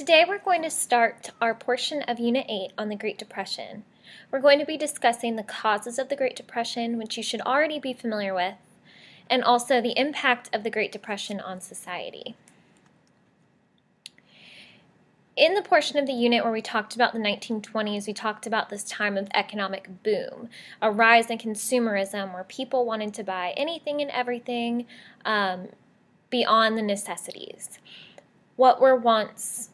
Today we're going to start our portion of Unit 8 on the Great Depression. We're going to be discussing the causes of the Great Depression, which you should already be familiar with, and also the impact of the Great Depression on society. In the portion of the unit where we talked about the 1920s, we talked about this time of economic boom, a rise in consumerism where people wanted to buy anything and everything beyond the necessities. What were wants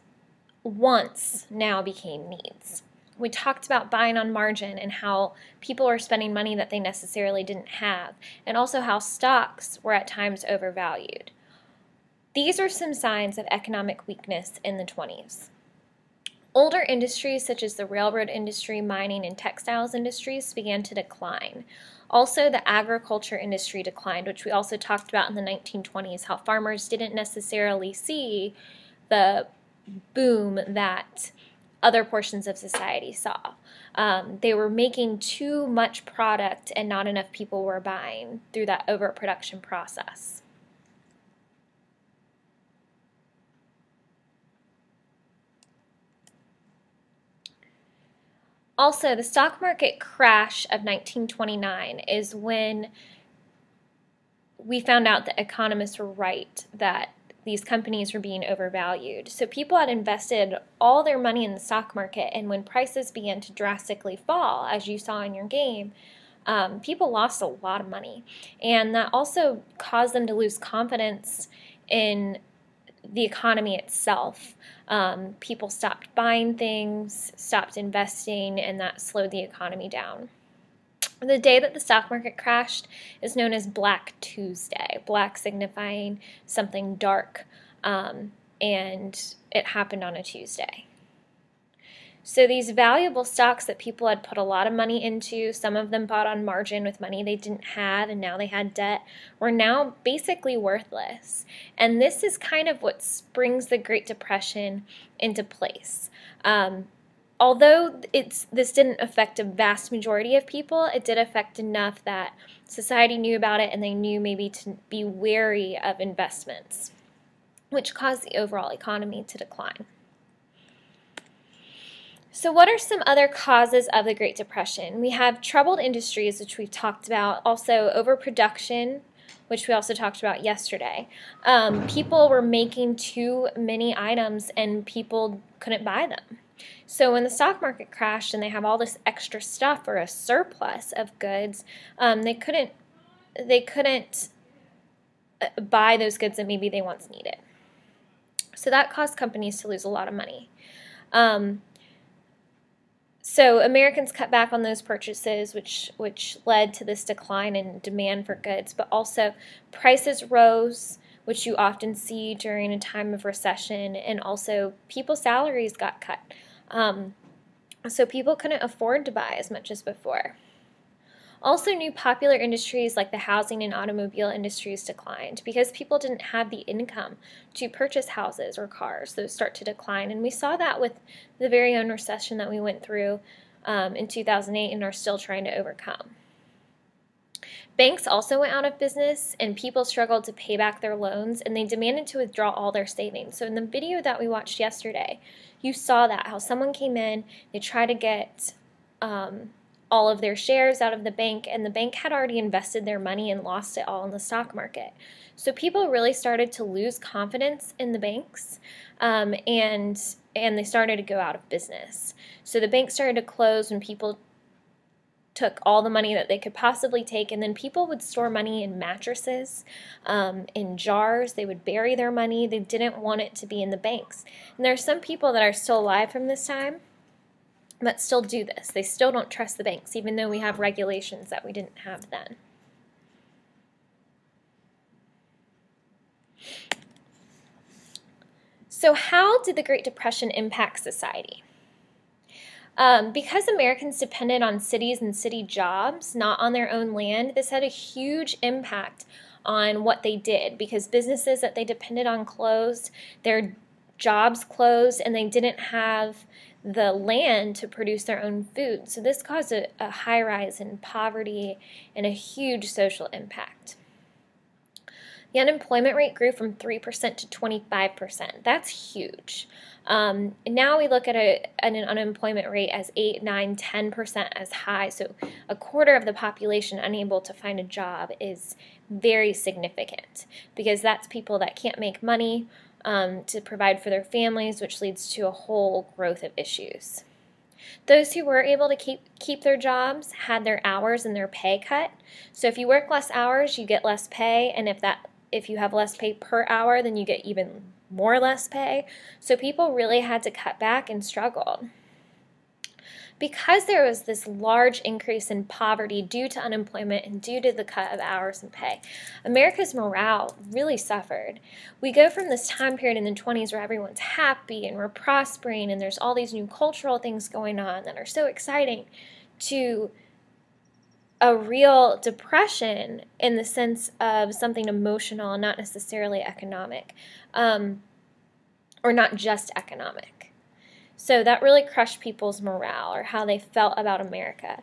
now became needs. We talked about buying on margin and how people were spending money that they necessarily didn't have, and also how stocks were at times overvalued. These are some signs of economic weakness in the 20s. Older industries such as the railroad industry, mining, and textiles industries began to decline. Also, the agriculture industry declined, which we also talked about in the 1920s, how farmers didn't necessarily see the boom that other portions of society saw. They were making too much product and not enough people were buying through that overproduction process. Also, the stock market crash of 1929 is when we found out that economists were right that these companies were being overvalued. So people had invested all their money in the stock market, and when prices began to drastically fall, as you saw in your game, people lost a lot of money. And that also caused them to lose confidence in the economy itself. People stopped buying things, stopped investing, and that slowed the economy down. The day that the stock market crashed is known as Black Tuesday, black signifying something dark, and it happened on a Tuesday. So these valuable stocks that people had put a lot of money into, some of them bought on margin with money they didn't have and now they had debt, were now basically worthless. And this is kind of what brings the Great Depression into place. Although this didn't affect a vast majority of people, it did affect enough that society knew about it and they knew maybe to be wary of investments, which caused the overall economy to decline. So what are some other causes of the Great Depression? We have troubled industries, which we've talked about, also overproduction, which we also talked about yesterday. People were making too many items and people couldn't buy them. So when the stock market crashed and they have all this extra stuff or a surplus of goods, they couldn't buy those goods that maybe they once needed. So that caused companies to lose a lot of money. So Americans cut back on those purchases, which led to this decline in demand for goods, but also prices rose, which you often see during a time of recession, and also people's salaries got cut. So people couldn't afford to buy as much as before. Also, new popular industries like the housing and automobile industries declined because people didn't have the income to purchase houses or cars. Those start to decline, and we saw that with the very own recession that we went through in 2008 and are still trying to overcome. Banks also went out of business, and people struggled to pay back their loans, and they demanded to withdraw all their savings. So in the video that we watched yesterday, you saw that, how someone came in, they tried to get all of their shares out of the bank, and the bank had already invested their money and lost it all in the stock market. So people really started to lose confidence in the banks, and they started to go out of business. So the banks started to close when people took all the money that they could possibly take, and then people would store money in mattresses, in jars. They would bury their money. They didn't want it to be in the banks. And there are some people that are still alive from this time that still do this. They still don't trust the banks, even though we have regulations that we didn't have then. So how did the Great Depression impact society? Because Americans depended on cities and city jobs, not on their own land, this had a huge impact on what they did because businesses that they depended on closed, their jobs closed, and they didn't have the land to produce their own food. So this caused a high rise in poverty and a huge social impact. The unemployment rate grew from 3% to 25%. That's huge. Now we look at an unemployment rate as 8, 9, 10% as high. So a quarter of the population unable to find a job is very significant, because that's people that can't make money to provide for their families, which leads to a whole growth of issues. Those who were able to keep their jobs had their hours and their pay cut. So if you work less hours, you get less pay, and if you have less pay per hour, then you get even more less pay. So people really had to cut back and struggled. Because there was this large increase in poverty due to unemployment and due to the cut of hours and pay, America's morale really suffered. We go from this time period in the 20s where everyone's happy and we're prospering and there's all these new cultural things going on that are so exciting, to a real depression in the sense of something emotional, not necessarily economic, or not just economic. So that really crushed people's morale, or how they felt about America.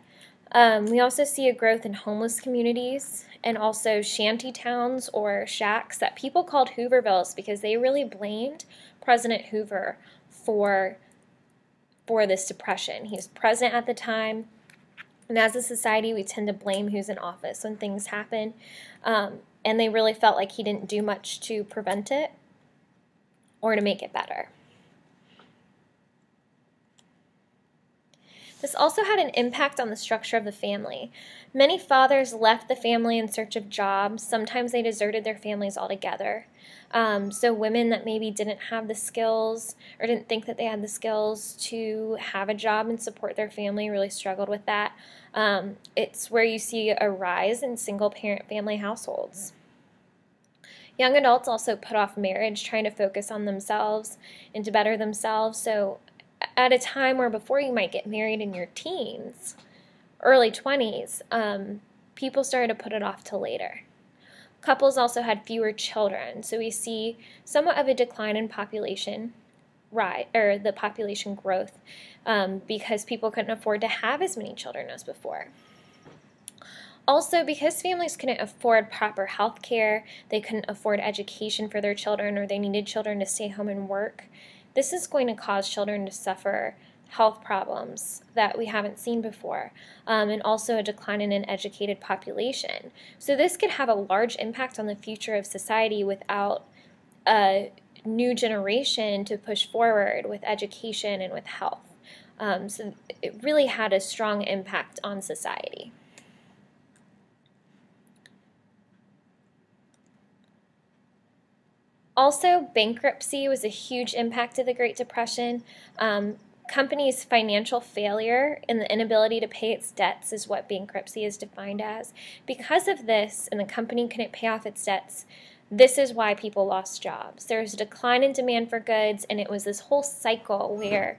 We also see a growth in homeless communities and also shanty towns or shacks that people called Hoovervilles, because they really blamed President Hoover for this depression. He was president at the time, and as a society we tend to blame who's in office when things happen, and they really felt like he didn't do much to prevent it or to make it better. This also had an impact on the structure of the family. Many fathers left the family in search of jobs. Sometimes they deserted their families altogether. So women that maybe didn't have the skills or didn't think that they had the skills to have a job and support their family really struggled with that. It's where you see a rise in single-parent family households. Young adults also put off marriage, trying to focus on themselves and to better themselves. So at a time where before you might get married in your teens, early 20s, people started to put it off till later. Couples also had fewer children, so we see somewhat of a decline in population, the population growth, because people couldn't afford to have as many children as before. Also, because families couldn't afford proper health care, they couldn't afford education for their children, or they needed children to stay home and work, this is going to cause children to suffer health problems that we haven't seen before, and also a decline in an educated population. So this could have a large impact on the future of society without a new generation to push forward with education and with health. So it really had a strong impact on society. Also, bankruptcy was a huge impact of the Great Depression. Companies' financial failure and the inability to pay its debts is what bankruptcy is defined as. Because of this, and the company couldn't pay off its debts, this is why people lost jobs. There was a decline in demand for goods, and it was this whole cycle where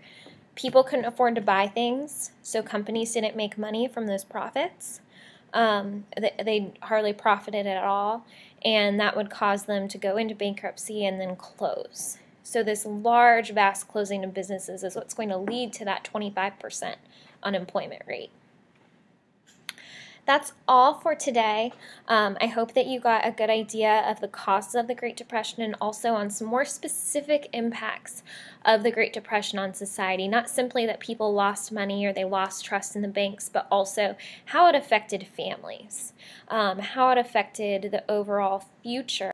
people couldn't afford to buy things, so companies didn't make money from those profits. They hardly profited at all, and that would cause them to go into bankruptcy and then close. So this large, vast closing of businesses is what's going to lead to that 25% unemployment rate. That's all for today. I hope that you got a good idea of the causes of the Great Depression and also on some more specific impacts of the Great Depression on society. Not simply that people lost money or they lost trust in the banks, but also how it affected families, how it affected the overall future